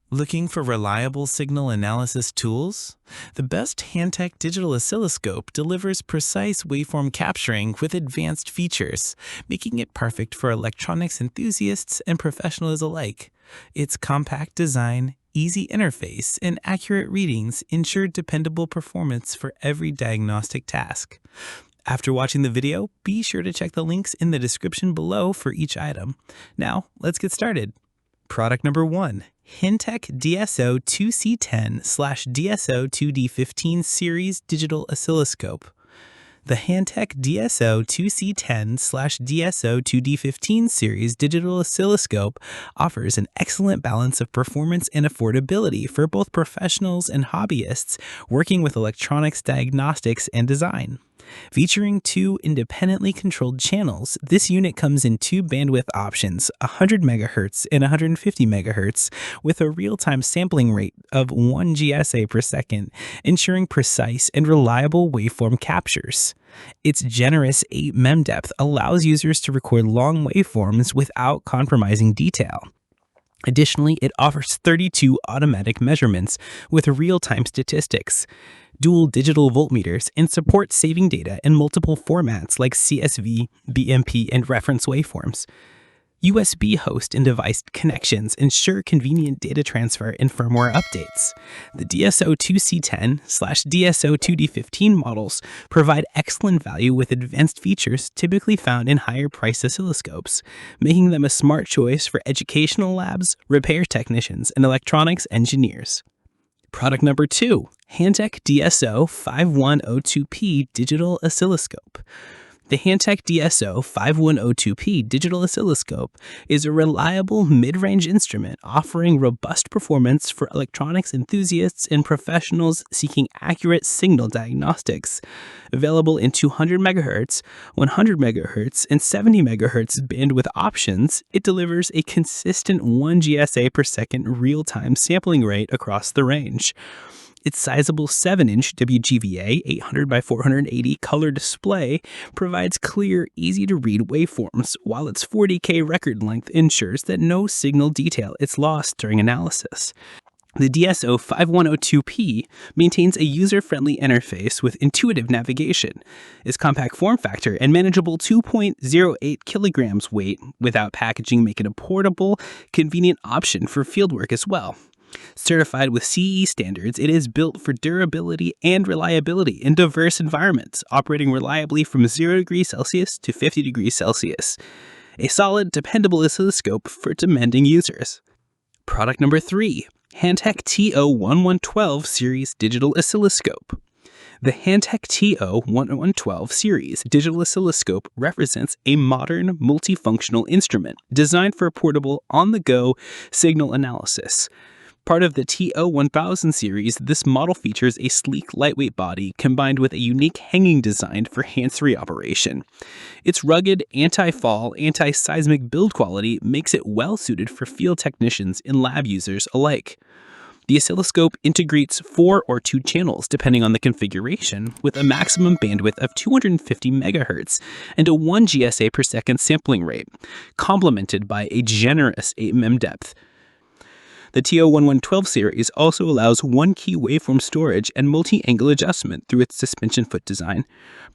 Looking for reliable signal analysis tools? The best Hantek Digital Oscilloscope delivers precise waveform capturing with advanced features, making it perfect for electronics enthusiasts and professionals alike. Its compact design, easy interface, and accurate readings ensure dependable performance for every diagnostic task. After watching the video, be sure to check the links in the description below for each item. Now, let's get started. Product number 1. Hantek DSO2C10/DSO2D15 Series Digital Oscilloscope. The Hantek DSO2C10/DSO2D15 series digital oscilloscope offers an excellent balance of performance and affordability for both professionals and hobbyists working with electronics diagnostics and design. Featuring two independently controlled channels, this unit comes in two bandwidth options, 100 MHz and 150 MHz, with a real-time sampling rate of 1 GSA per second, ensuring precise and reliable waveform captures. Its generous 8 mem depth allows users to record long waveforms without compromising detail. Additionally, it offers 32 automatic measurements with real-time statistics, dual digital voltmeters, and supports saving data in multiple formats like CSV, BMP, and reference waveforms. USB host and device connections ensure convenient data transfer and firmware updates. The DSO2C10/DSO2D15 models provide excellent value with advanced features typically found in higher-priced oscilloscopes, making them a smart choice for educational labs, repair technicians, and electronics engineers. Product number 2. Hantek DSO5102P Digital Oscilloscope. The Hantek DSO5102P Digital Oscilloscope is a reliable mid-range instrument offering robust performance for electronics enthusiasts and professionals seeking accurate signal diagnostics. Available in 200 MHz, 100 MHz, and 70 MHz bandwidth options, it delivers a consistent 1 GSA per second real-time sampling rate across the range. Its sizable 7-inch WGVA 800 by 480 color display provides clear, easy-to-read waveforms, while its 40K record length ensures that no signal detail is lost during analysis. The DSO5102P maintains a user-friendly interface with intuitive navigation. Its compact form factor and manageable 2.08 kilograms weight without packaging make it a portable, convenient option for fieldwork as well. Certified with CE standards, it is built for durability and reliability in diverse environments, operating reliably from 0 degrees Celsius to 50 degrees Celsius. A solid, dependable oscilloscope for demanding users. Product number 3. Hantek TO112 Series Digital Oscilloscope. The Hantek TO112 series digital oscilloscope represents a modern, multifunctional instrument designed for portable, on-the-go signal analysis. Part of the TO1000 series, this model features a sleek, lightweight body combined with a unique hanging design for hands-free operation. Its rugged, anti-fall, anti-seismic build quality makes it well-suited for field technicians and lab users alike. The oscilloscope integrates 4 or 2 channels depending on the configuration, with a maximum bandwidth of 250 MHz and a 1 GSA per second sampling rate, complemented by a generous 8 mem depth. The TO112 series also allows one-key waveform storage and multi-angle adjustment through its suspension foot design.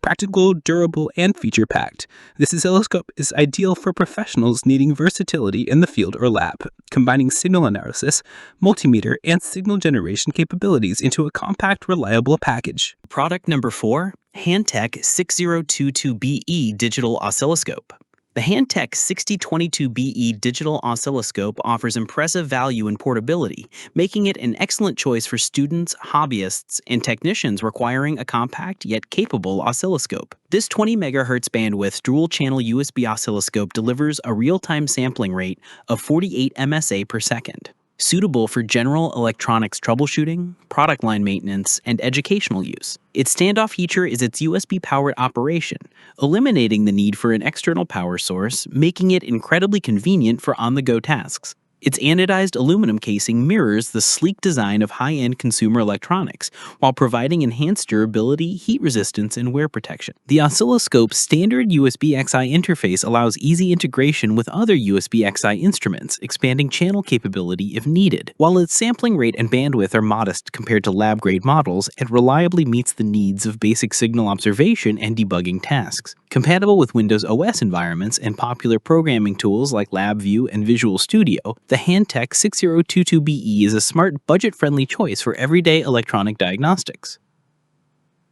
Practical, durable, and feature-packed, this oscilloscope is ideal for professionals needing versatility in the field or lab, combining signal analysis, multimeter, and signal generation capabilities into a compact, reliable package. Product number 4. Hantek 6022BE Digital Oscilloscope. The Hantek 6022BE Digital Oscilloscope offers impressive value and portability, making it an excellent choice for students, hobbyists, and technicians requiring a compact yet capable oscilloscope. This 20 MHz bandwidth dual-channel USB oscilloscope delivers a real-time sampling rate of 48 MSA per second. Suitable for general electronics troubleshooting, product line maintenance, and educational use. Its standoff feature is its USB-powered operation, eliminating the need for an external power source, making it incredibly convenient for on-the-go tasks. Its anodized aluminum casing mirrors the sleek design of high-end consumer electronics, while providing enhanced durability, heat resistance, and wear protection. The oscilloscope's standard USB-XI interface allows easy integration with other USB-XI instruments, expanding channel capability if needed. While its sampling rate and bandwidth are modest compared to lab-grade models, it reliably meets the needs of basic signal observation and debugging tasks. Compatible with Windows OS environments and popular programming tools like LabVIEW and Visual Studio, the Hantek 6022BE is a smart, budget-friendly choice for everyday electronic diagnostics.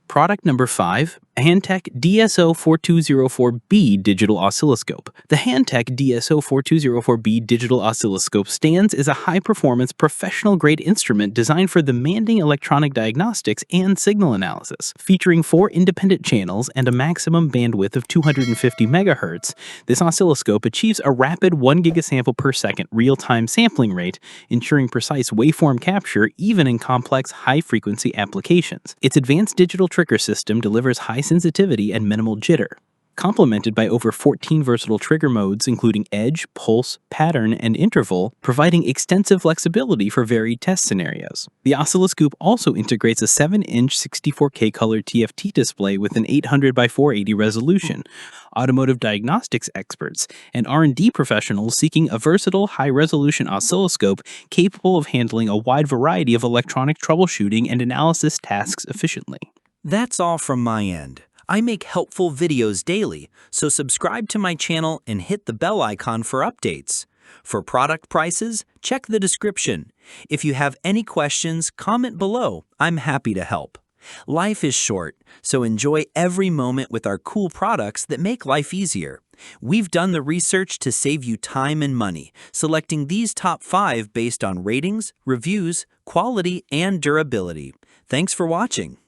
Product number 5, Hantek DSO4204B Digital Oscilloscope. The Hantek DSO4204B Digital Oscilloscope stands as a high-performance, professional-grade instrument designed for demanding electronic diagnostics and signal analysis. Featuring 4 independent channels and a maximum bandwidth of 250 MHz, this oscilloscope achieves a rapid 1 gigasample per second real-time sampling rate, ensuring precise waveform capture even in complex, high-frequency applications. Its advanced digital trigger system delivers high sensitivity and minimal jitter, complemented by over 14 versatile trigger modes including edge, pulse, pattern, and interval, providing extensive flexibility for varied test scenarios. The oscilloscope also integrates a 7-inch 64K color TFT display with an 800 by 480 resolution. Automotive diagnostics experts and R&D professionals seeking a versatile, high-resolution oscilloscope capable of handling a wide variety of electronic troubleshooting and analysis tasks efficiently. That's all from my end. I make helpful videos daily, so subscribe to my channel and hit the bell icon for updates. For product prices, check the description. If you have any questions, comment below. I'm happy to help. Life is short, so enjoy every moment with our cool products that make life easier. We've done the research to save you time and money, selecting these top 5 based on ratings, reviews, quality, and durability. Thanks for watching.